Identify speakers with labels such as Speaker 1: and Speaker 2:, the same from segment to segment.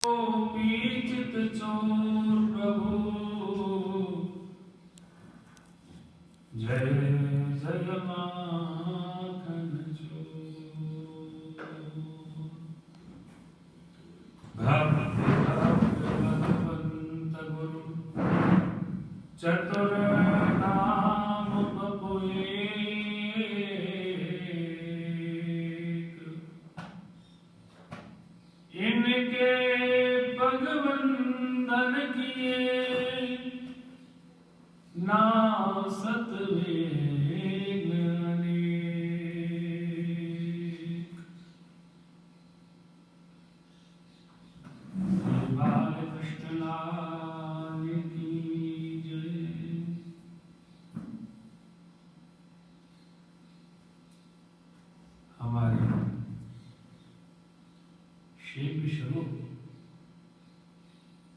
Speaker 1: पीचित चोर प्रभु जय जय माखन चोर भक्ति भगवंत गुरु चतुर नाम बपुए इनके भगवंदन किए ना सतवेग अनेक बाल कृष्ण लाल की जय। हमारे शेप स्वरूप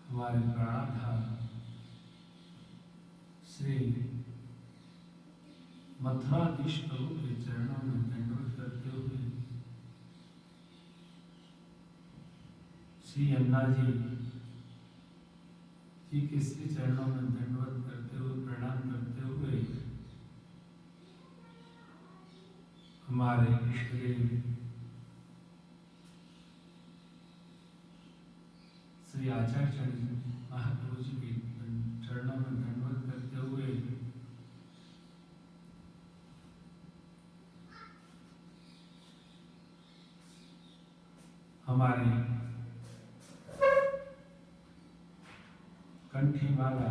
Speaker 1: हमारे प्राणाधार श्री मथुराधीश प्रभु के चरणों में दंडवत करते हुए श्री यमुना जी के श्री चरणों में दंडवत करते हुए प्रणाम करते हुए हमारे इष्टदेव श्री आचार्य महाप्रभु जी के चरणों में दंडवत करते हुए हमारे कंठी वाला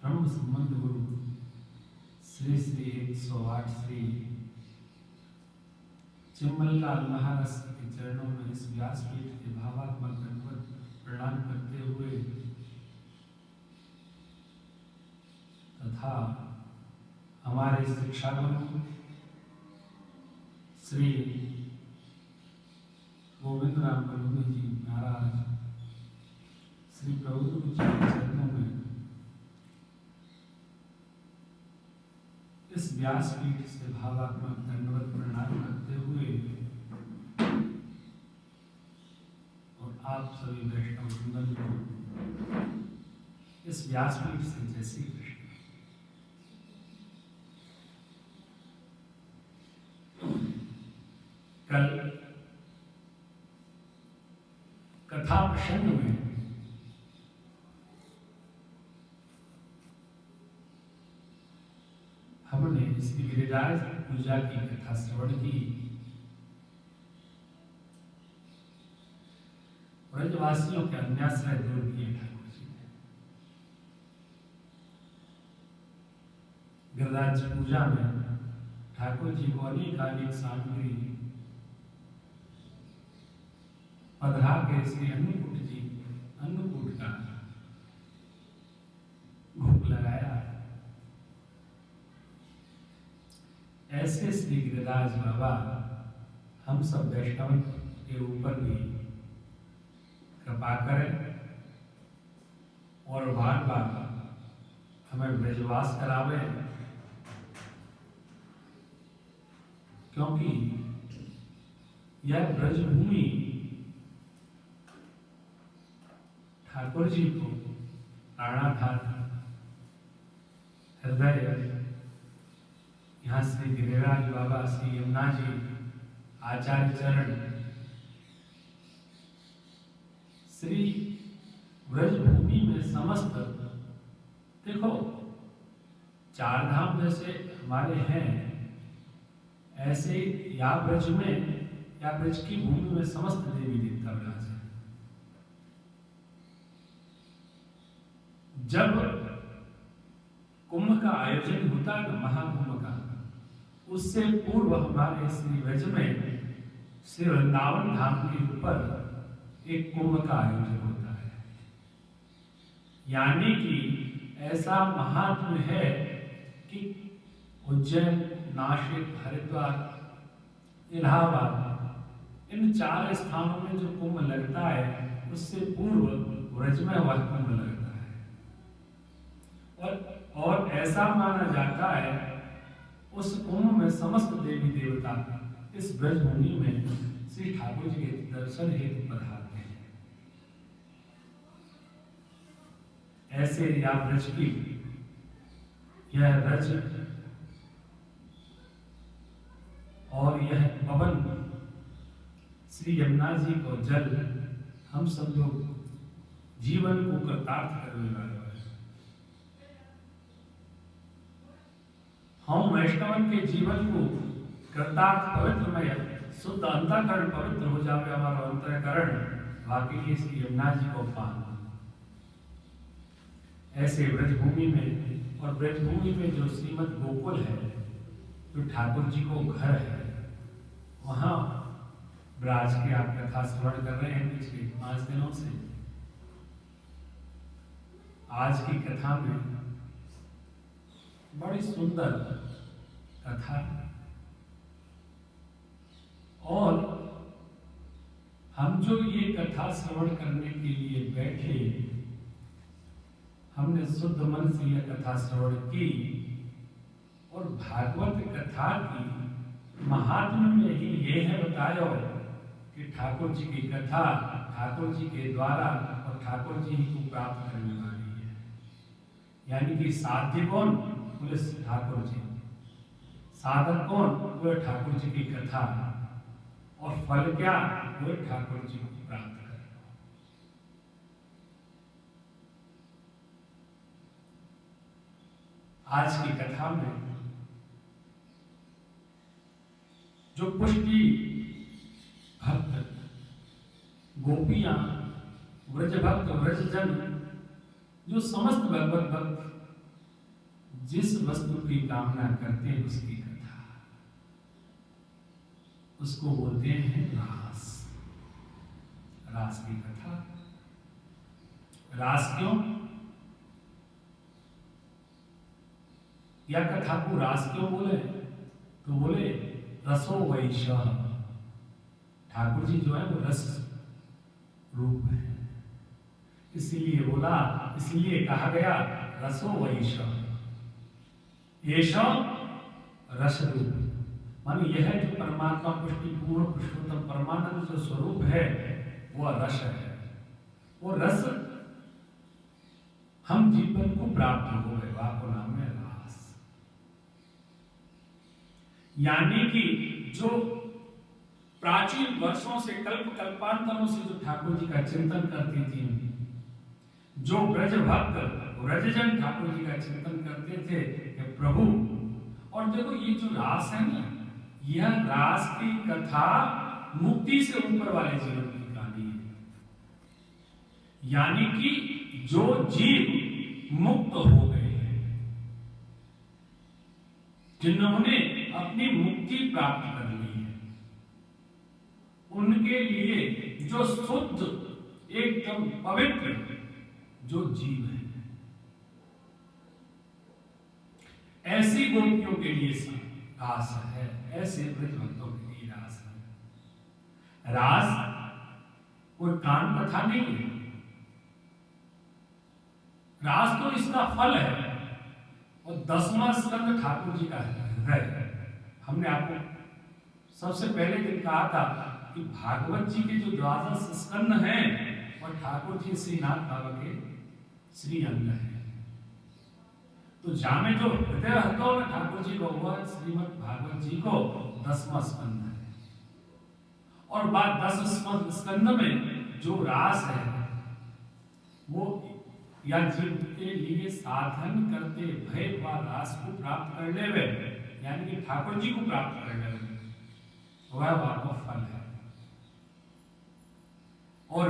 Speaker 1: ब्रह्म संबंध गुरु श्री श्री 108 श्री चिम्मललाल महाराज के चरणों में इस व्यासपीठ के भावात्मक दंडवत प्रणाम करते हुए तथा हमारे शिक्षा गुरु श्री गोविंद राम बलूनी जी महाराज श्री प्रभु जी के चरणों में इस व्यासपीठ से भावात्मक दंडवत प्रणाम करते हुए और आप सभी वैष्णव वृंदन को इस व्यासपीठ से जय श्री कृष्ण। कल कथा प्रसंग में हमने इसकी गिरिराज पूजा की कथा श्रवण की। ब्रजवासियों के अन्याश्रय दूर किए ठाकुर जी ने। गिरिराज पूजा में ठाकुर जी को अनेक सामग्री पधरा के श्री अन्नकूट जी अन्नकूट का भोग लगाया। ऐसे श्री गिरिराज बाबा हम सब वैष्णव के ऊपर भी कृपा करें और बार बार हमें ब्रजवास करावे, क्योंकि यह ब्रजभूमि ठाकुर जी को प्राणाधार हृदय, यहाँ श्री गिरिराज बाबा श्री यमुना जी आचार्य चरण श्री ब्रजभूमि में समस्त देखो चार धाम जैसे हमारे हैं, ऐसे या ब्रज में या ब्रज की भूमि में समस्त देवी देवता विराज है। जब कुंभ का आयोजन होता है, महाकुंभ का, उससे पूर्व हमारे श्री ब्रज में श्री वृंदावन धाम के ऊपर एक कुंभ का आयोजन होता है। यानी कि ऐसा महात्म्य है कि उज्जैन, नासिक, हरिद्वार, इलाहाबाद, इन चार स्थानों में जो कुंभ लगता है उससे पूर्व ब्रज में वह कुंभ लगता है। और ऐसा माना जाता है उस कुंभ में समस्त देवी देवता इस ब्रजभूमि में श्री ठाकुर जी के दर्शन हेतु पधारते हैं। ऐसे या ब्रज की यह रज और यह पवन श्री यमुना जी को जल हम सब लोग जीवन को कृतार्थ करने वाले हैं। हम वैष्णवन के जीवन को कृतार्थ पवित्रमय शुद्ध अंतःकरण पवित्र हो जावे हमारा अंतःकरण वाकई श्री यमुना जी को पान। ऐसे ब्रजभूमि में और ब्रजभूमि में जो श्रीमद गोकुल है, जो ठाकुर जी को घर है, वहां ब्राज की आप कथा श्रवण कर रहे हैं पिछले 5 दिनों से। आज की कथा में बड़ी सुंदर कथा है और हम जो ये कथा श्रवण करने के लिए बैठे, हमने शुद्ध मन से यह कथा श्रवण की और भागवत कथा की महात्म्य में ही ये है बतायो कि ठाकुर जी की कथा ठाकुर जी के द्वारा और ठाकुर जी ही को प्राप्त करने वाली है। यानी कि साध्य कौन? बोले ठाकुर जी। साधक कौन? बोले ठाकुर जी की कथा। और फल क्या? बोले ठाकुर जी को प्राप्त करना। आज की कथा में जो पुष्टि भक्त गोपियां व्रज भक्त व्रजजन जो समस्त भगवत भक्त जिस वस्तु की कामना करते हैं उसकी कथा, उसको बोलते हैं रास। रास की कथा। रास क्यों? या कथा को रास क्यों बोले? तो बोले रसो वैशः। ठाकुर जी जो है वो रस रूप है, इसीलिए बोला, इसलिए कहा गया रसो वैशः। ऐशा रस रूप माने यह जो परमात्मा पुष्टि पूर्ण पुरुषोत्तम परमानंद जो स्वरूप है वह रस है। वो रस हम जीवन को प्राप्त हो गए, वाको नाम है रास। यानी कि जो प्राचीन वर्षों से कल्पांतरों से जो ठाकुर जी का चिंतन करती थी, जो ब्रज भक्त ब्रजजन ठाकुर जी का चिंतन करते थे कि प्रभु। और देखो ये जो रास है ना, यह रास की कथा मुक्ति से ऊपर वाले जीवन की कहानी है। यानी कि जो जीव मुक्त हो गए हैं, जिन्होंने अपनी मुक्ति प्राप्त कर ली है, उनके लिए जो शुद्ध एकदम पवित्र जो जीव है, ऐसी गोपियों के लिए रास है, ऐसे ब्रज भक्तों के लिए रास है। रास कोई कान कथा नहीं है, रास तो इसका फल है। और 10वां स्कंद ठाकुर जी का है। हमने आपको सबसे पहले दिन कहा था कि भागवत जी के जो 12 स्कंद हैं और ठाकुर जी श्रीनाथ बाबा के श्री अंग है। तो जामे जो हृदय रहता है ठाकुर जी को, वह श्रीमद् भागवत जी को 10वां स्कंद है। और बाद 10 स्कंद में जो रास है वो या जीव के लिए साधन करते भय व रास को प्राप्त कर लेवे, यानी कि ठाकुर जी को प्राप्त कर लेवे, वह वाको फल है। और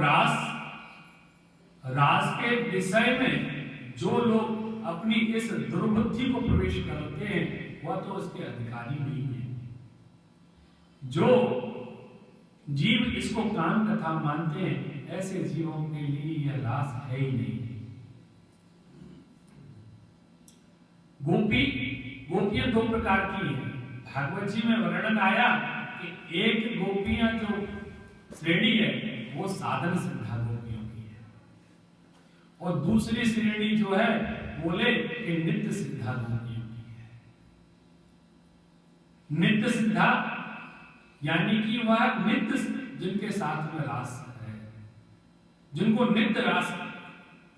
Speaker 1: रास के विषय में जो लोग अपनी इस दुर्बुद्धि को प्रवेश करते हैं वह तो उसके अधिकारी नहीं है। जो जीव इसको कान कथा मानते हैं, ऐसे जीवों के लिए यह रास है ही नहीं। गोपियां 2 प्रकार की हैं। भागवत जी में वर्णन आया कि एक गोपियां जो श्रेणी है वो साधन सिद्धा गोपियों की है, और दूसरी श्रेणी जो है बोले कि नित्य सिद्धा गोपियों की है। नित्य सिद्धा यानी कि वह नित्य जिनके साथ में रास है, जिनको नित्य रास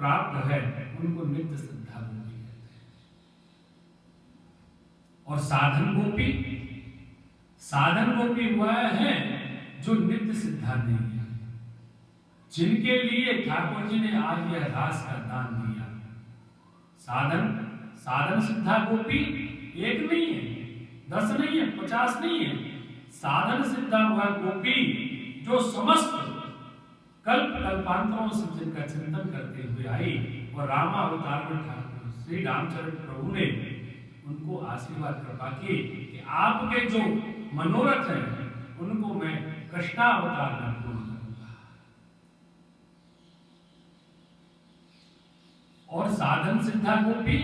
Speaker 1: प्राप्त है उनको नित्य सिद्धा गोपी कहते हैं। और साधन गोपी वह है जो नित्य सिद्धा नहीं है, जिनके लिए ठाकुर जी ने आज यह रास का दान दिया। साधन सिद्धा गोपी एक नहीं है, 10 नहीं है, 50 नहीं है। साधन सिद्धा हुआ गोपी जो समस्त कल्पांतरों से जिनका चिंतन करते हुए आई और रामावतार में ठाकुर श्री रामचंद्र प्रभु ने उनको आशीर्वाद कृपा की कि आपके जो मनोरथ हैं उनको मैं कृष्णावतार में पूर्ण करूंगा। और साधन सिद्धा गोपी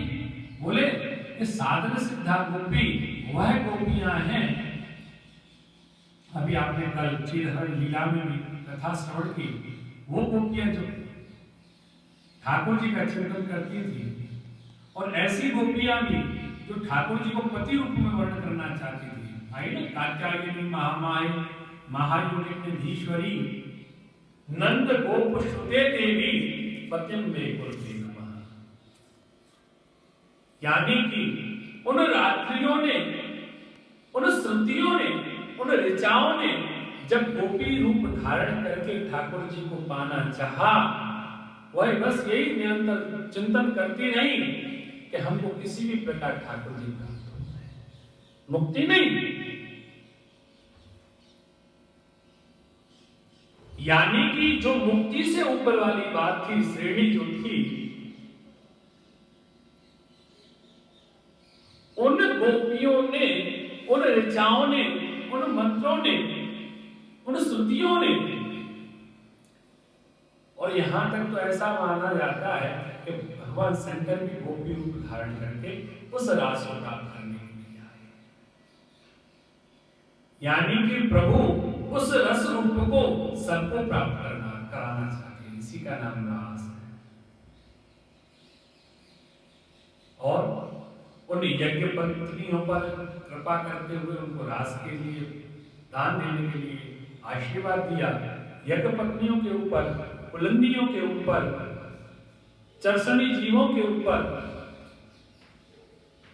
Speaker 1: बोले कि साधन सिद्धा गोपी वह गोपियां हैं, अभी आपने कल चीरहरण लीला में भी कथा श्रवण की, वो गोपियां जो ठाकुर जी का चिंतन करती थी, और ऐसी गोपियां भी जो ठाकुर जी को पति रूप में वर्ण करना चाहती थी। आई ना कात्यायनी महामाई महायोगिनीश्वरी नंद गोप श्रुते देवी पतिम में कुलते नमः। यानी कि उन रात्रियों ने, उन श्रुतियों ने, उन ऋचाओं ने जब गोपी रूप धारण करके ठाकुर जी को पाना चाहा, वह बस यही निरंतर चिंतन करती रही कि हमको किसी भी प्रकार ठाकुर जी प्राप्त हो जाए, मुक्ति नहीं। यानी कि जो मुक्ति से ऊपर वाली बात थी, श्रेणी जो थी, उन गोपियों ने, उन ऋचाओं ने, उन मंत्रों ने, उन श्रुतियों ने, और यहां तक तो ऐसा माना जाता है कि भगवान शंकर भी गोपी रूप धारण करके उस रास को प्राप्त करने के लिए आए। यानी कि प्रभु उस रस रूप को सबको प्राप्त कराना चाहते हैं, इसी का नाम रास है। और उन यज्ञ पत्नियों पर कृपा करते हुए उनको रास के लिए दान देने के लिए आशीर्वाद दिया। यज्ञ पत्नियों के ऊपर, कुलंदियों के ऊपर, चरसनी जीवों के ऊपर,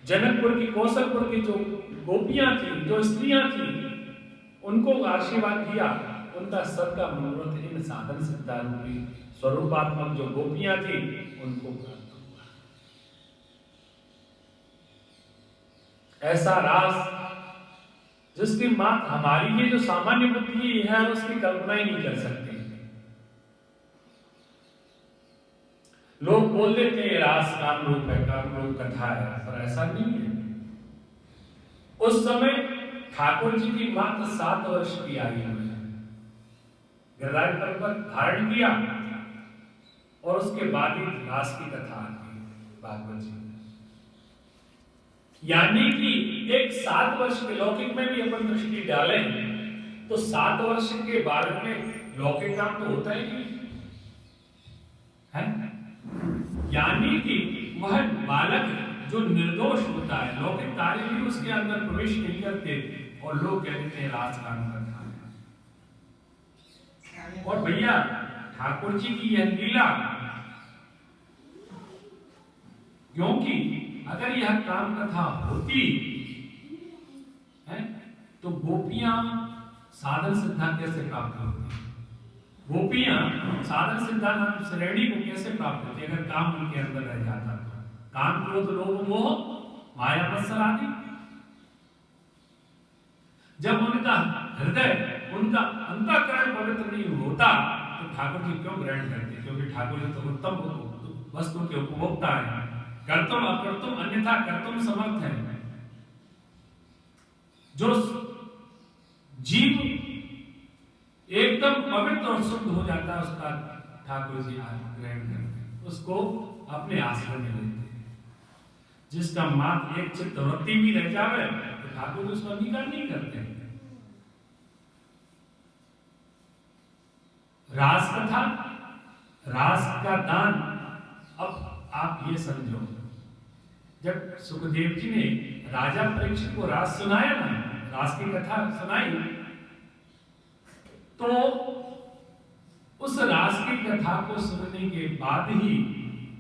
Speaker 1: जनकपुर की, कौशलपुर की जो गोपियां थी, जो स्त्रियां थी, उनको आशीर्वाद दिया। उनका सबका मनोरथ इन साधन सिद्धा रूपी स्वरूपात्मक जो गोपियां थी उनको प्राप्त हुआ। ऐसा रास जिसकी बात हमारी ये जो सामान्य बुद्धि है उसकी कल्पना ही नहीं कर सकती। लोग बोल देते हैं रास काम रूप है, काम रूप कथा है, पर ऐसा नहीं है। उस समय ठाकुर जी की मात्र 7 वर्ष की आयु में गिरिराज पर्वत धारण किया और उसके बाद ही रास की कथा आती है भागवत जी। यानी कि एक 7 वर्ष के लौकिक में भी अपन दृष्टि डालें तो 7 वर्ष के बालक में लौकिक काम तो होता ही नहीं है। यानी कि वह बालक जो निर्दोष होता है, लौकिक कार्य भी उसके अंदर प्रवेश नहीं करते और लोग कहते हैं राज काम करना है। और भैया ठाकुर जी की यह लीला, क्योंकि अगर यह काम कथा होती है तो गोपियां साधन सिद्धा कैसे प्राप्त होती? गोपियां साधन सिद्धा नाम श्रेणी को कैसे प्राप्त होती अगर काम उनके अंदर रह जाता तो? काम, क्रोध, लोभ, मोह, माया, मत्सर आदि। जब उनका हृदय, उनका अंतःकरण पवित्र नहीं होता तो ठाकुर जी क्यों ग्रहण करते? क्योंकि ठाकुर जी तो उत्तम वस्तु के उपभोक्ता है, कर्तुम अकर्तुम अन्यथा कर्तुम समर्थ है। जो जीव एकदम पवित्र और शुद्ध हो जाता है उसका ठाकुर जी ग्रहण करते हैं, उसको अपने आश्रम में लेते हैं। जिसका मात्र एक चित्त वृत्ति भी रह जावे तो ठाकुर उसको अंगीकार नहीं करते। रास कथा, रास का दान। अब आप ये समझो, जब सुखदेव जी ने राजा परीक्षित को रास सुनाया ना, रास की कथा सुनाई, तो उस रास की कथा को सुनने के बाद ही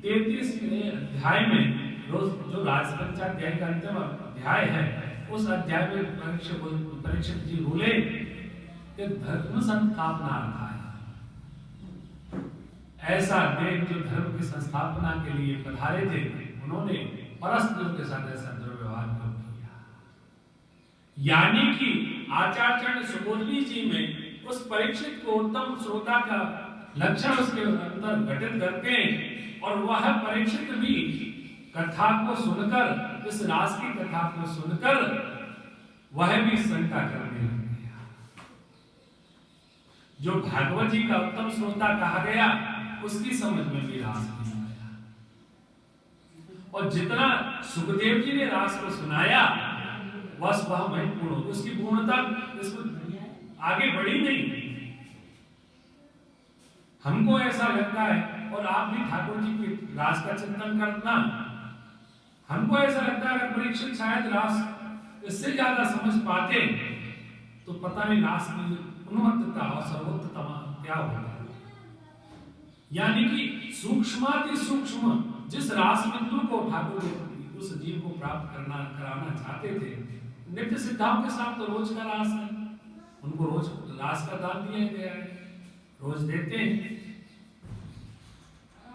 Speaker 1: 33वें अध्याय में जो राजपंचाध्याय का अंतिम अध्याय है, उस अध्याय में परीक्षित जी बोले कि धर्म संस्थापना है। ऐसा देव जो धर्म की संस्थापना के लिए पधारे थे, उन्होंने परस्त्रियों के साथ ऐसा दुर्व्यवहार क्यों किया? यानी कि आचार्य सुबोधनी जी में उस परीक्षित को उत्तम श्रोता का लक्षण उसके अंदर घटित करते हैं, और वह परीक्षित भी कथा को सुनकर, इस रास की कथा को सुनकर वह भी शंका करने लग गया। जो भागवत जी का उत्तम श्रोता कहा गया, उसकी समझ में भी रास नहीं आया, और जितना सुखदेव जी ने रास को सुनाया बस वह महत्वपूर्ण, उसकी पूर्णता इसमें आगे बढ़ी नहीं। हमको ऐसा लगता है, और आप भी ठाकुर जी के रास का चिंतन करना, हमको ऐसा लगता है अगर परीक्षित शायद रास इससे ज्यादा समझ पाते तो पता नहीं रास की उन्मत्तता और सर्वोत्तम क्या होता है। यानी कि सूक्ष्माति सूक्ष्म जिस रास बिंदु को ठाकुर उस जीव को प्राप्त कराना चाहते थे, नित्य सिद्धाओं के साथ तो रोज का रास है, उनको रोज रास का दान दिया गया है, रोज देते हैं।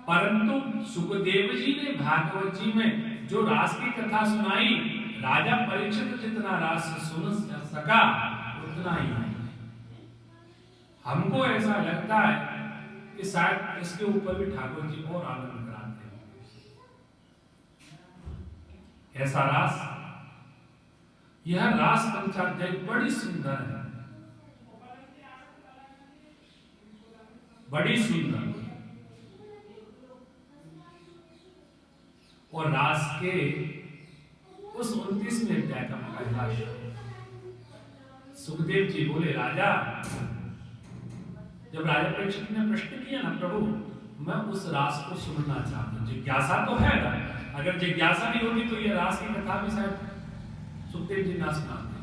Speaker 1: परंतु सुखदेव जी ने भागवत जी में जो रास की कथा सुनाई, राजा परीक्षित जितना रास सुन सका उतना ही नहीं। हमको ऐसा लगता है कि शायद इसके ऊपर भी ठाकुर जी और आनंद कराते हैं। ऐसा रास, यह रास पंचाध्याय बड़ी सुंदर है, बड़ी सुंदर। और रास के उस 29वें अध्याय का पहला सुखदेव जी बोले, राजा, जब राजा परीक्षित ने प्रश्न किया ना, प्रभु मैं उस रास को सुनना चाहता हूं, जिज्ञासा तो है ना, अगर जिज्ञासा नहीं होती तो ये रास की कथा भी शायद सुखदेव जी ना सुनाते।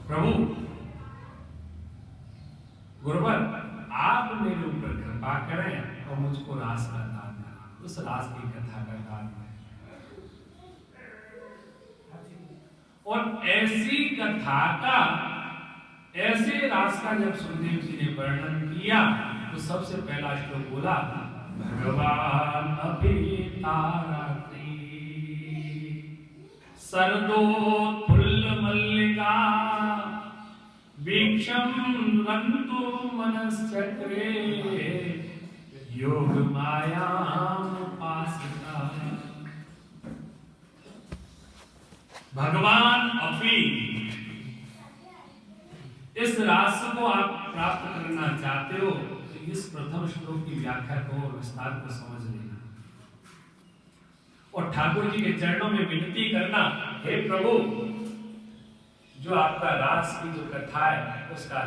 Speaker 1: प्रभु गुरुवर, आप मेरे ऊपर कृपा करें और मुझको रास का दान दें, उस रास की कथा का दान दें। और ऐसी कथा का, ऐसे रास का जब सुखदेव जी ने वर्णन किया तो सबसे पहला श्लोक बोला, भगवान अभितारात्री सरदोत्फुल्ल मल्लिका वीक्षम रंतु मनश्चक्रे योग मायाम उपासिता। भगवान अपी, इस रास को आप प्राप्त करना चाहते हो तो इस प्रथम श्लोक की व्याख्या को और विस्तार को समझ लेना, और ठाकुर जी के चरणों में विनती करना, हे प्रभु, जो आपका रास की जो कथा है उसका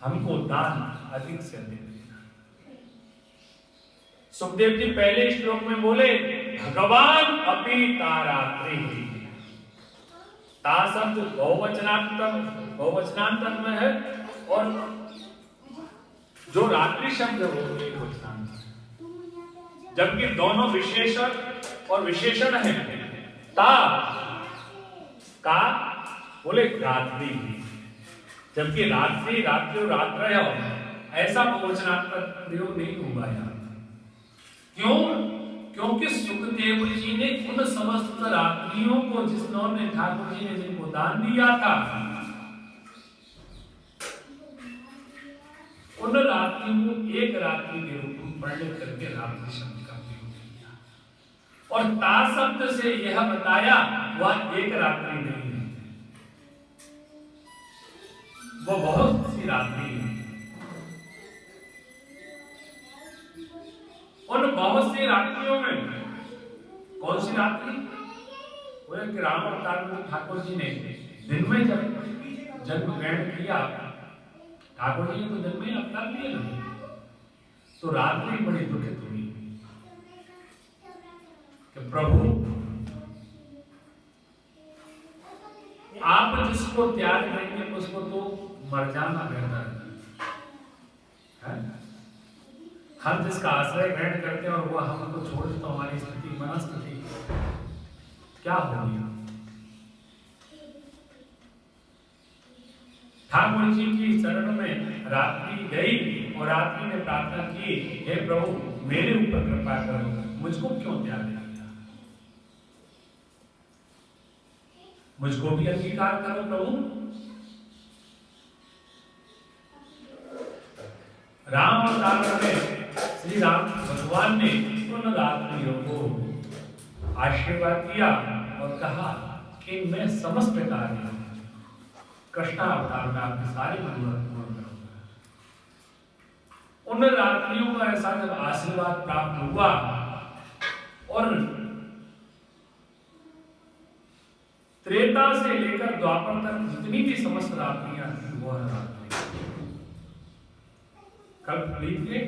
Speaker 1: हमको दान अधिक से अधिक देना। सुखदेव जी पहले श्लोक में बोले, भगवान अपि तारात्रि। ता शब्द बहुवचनांतर में है, और जो रात्रि शब्द है वो एकवचनांतर, जबकि दोनों विशेषण और विशेषण है। ता का बोले रात्रि, जबकि रात्रि रात्रि रात्र है, ऐसा बहुवचनात्मक प्रयोग नहीं होगा यहाँ। क्यों? क्योंकि सुखदेव जी ने उन समस्त रात्रियों को जिन्होंने ठाकुर जी ने जिनको दान दिया था, उन रात्रियों को एक रात्रि के रूप में वर्णित करके रात्रि शब्द का प्रयोग किया, और ता शब्द से यह बताया वह एक रात्रि नहीं है, वो बहुत सी रात्रि है। उन बहुत सी रात्रियों में कौन सी रात्रि? वो एक राम अवतार में ठाकुर जी ने दिन में जब जन्म ग्रहण किया, ठाकुर जी ने तो दिन में अवतार लिया ना, तो रात्रि बड़ी दुखित हुई कि प्रभु आप जिसको त्याग देंगे उसको तो मर जाना बेहतर है। हम जिसका आश्रय ग्रहण करते हैं और वो हमको छोड़ दे तो हमारी स्थिति मनस्थिति क्या होगी। ठाकुर जी की शरण में रात्रि गई और रात्रि ने प्रार्थना की, हे प्रभु मेरे ऊपर कृपा करो, मुझको क्यों त्याग दिया, मुझको भी अंगीकार करो प्रभु। राम अवतार में श्री राम भगवान ने उन रात्रियों को आशीर्वाद दिया और कहा कि मैं समस्त कार्य कृष्णावतार में आपकी सारी जरूरत पूर्ण करूंगा। उन रात्रियों को ऐसा जब आशीर्वाद प्राप्त हुआ और त्रेता से लेकर द्वापर तक जितनी भी समस्त रात्रियां थी वह रात्रि कब बीत गई